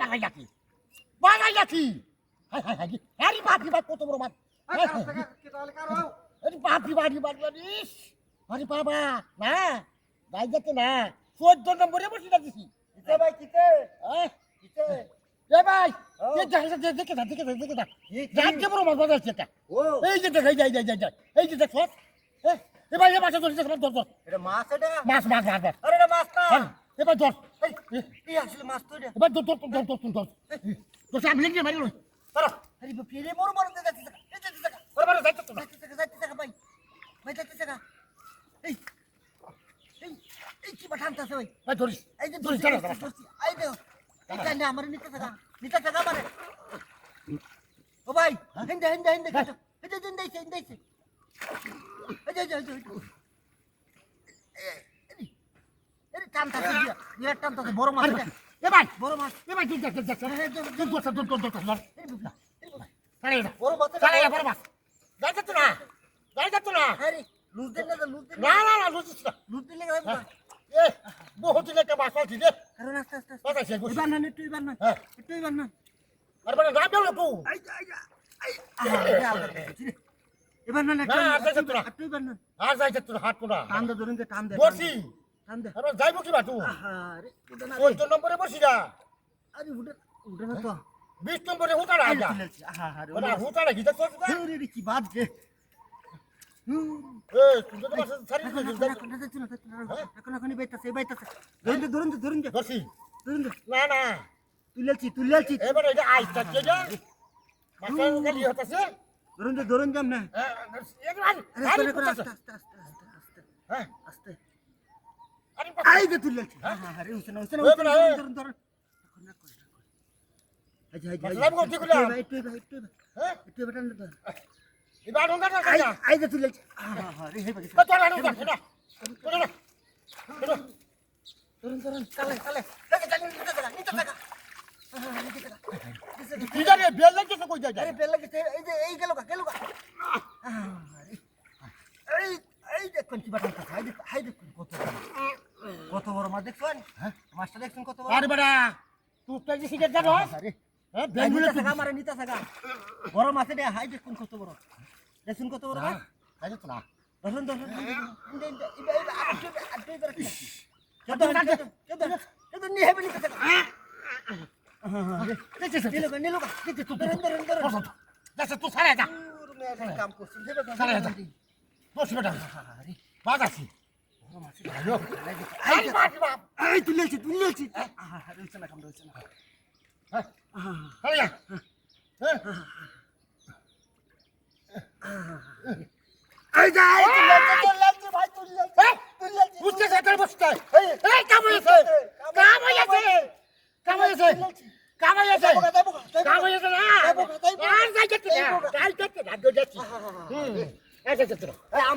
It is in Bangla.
বাজাই যাকি বাজাই যাকি হাই হাই হাই আরে বাপি বাপ কত বড় মাছ আরে বাপি বাড়ি বাড়ি বাড়িস আরে বাবা না যাই যেতে না 14 নম্বরে বসে যাচ্ছি কিতে ভাই কিতে কিতে এ ভাই দেখে দা রাজ্য বড় মাছ বাজাচ্ছে এটা ও এই যে দেখ এই যে দেখ এ ভাই এ মাছটা ধরছিস ধর এটা মাছ এটা মাছ আরে এটা মাছ না এবার ধর এই আসলে মাছ তো এটা এবার ধর আমি লিখে মারি লই আরে আরে ফিরে মোর মোর দে যাচ্ছে এই যাচ্ছে টাকা বড় যাইতে না যাচ্ছে টাকা ভাই ভাই যাচ্ছে টাকা এই এই এই কি বাঠানতাছে ভাই ভাই ধরিস এই যে ধরিস এই দে এটা না আমার নিতে টাকা মানে ও ভাই হিন্দে কাটো এই যে হিন্দে এই যে এই টানতাছে দিয়া টানতাছে বড় মাছ এ ভাই বড় মাছ এ ভাই তুই দেখ ধর বড় মাছ বড় মাছ যাইতে না আরে লুজ দেন না না লুচিস না লুজ দিলে গায় এ বহুত দিন একটা মাছ পাচ্ছি রে কারণ আস্তে কথা শেষ করছি এবার না একটু এবার না আর বড় না বেল তো এবার না না, আর যাইতে না। একটু এবার না আর যাইতে তোর হাত কোনা টান দে ধরুন টান দে বসি টান দে আরে যাইবো কি বাটু আরে উঠে না 14 নম্বরে বসি যা আরে উঠে না তো 20 নম্বরে হুতারা আইয়া আরে ওরা হুতারা গিয়ে তো ওরে কি বাদ যে এ তুই তো মাছ ছাড়ি দিছিস এখন বাইতাছে ধরুন বসি ধরুন না তুলেছি এবার এটা আইতা কে যা মাছের গালি হতাছে ধরুন যাম না আরে আস্তে হ্যাঁ আস্তে আরে আই যে তুলেছি আরে উসনা ধরুন একটু বেটান ধর এবার ওটা না কাজা আই যে তুলেছি আরে হে বাকি তোর আনো না ধরুন কালে নিতে টাকা কি জানি বেল লাগছে কই যায় আরে বেল লাগছে এই গেল এই দেখুন কি বাটান কথা হাই দেখুন কত বড় মাছ দেখছেন হ্যাঁ মাছটা দেখছেন কত বড় আরে বেটা তুই তো যে সিগারেট জানো আরে হ্যাঁ বেঙ্গুলে টাকা মারে নিতে টাকা বড় মাছ এটা হাই দেখুন কত বড় দেখুন কত বড় ভাই কাজে তো না ধরুন নিয়ে হেবে নিতে টাকা নিলো যাচ্ছে তুই সারা যা কাম করছেন সারা যা বস বেটা বাজ আছি এই তুলেছি রয়েছে না কাম রয়েছে না সারা যা এই যাই তুলেছি ভাই তুলেছি বুঝতে সেটার বসতে এই কাম হয়েছে না আর যাইতে না যাইতে না যাচ্ছি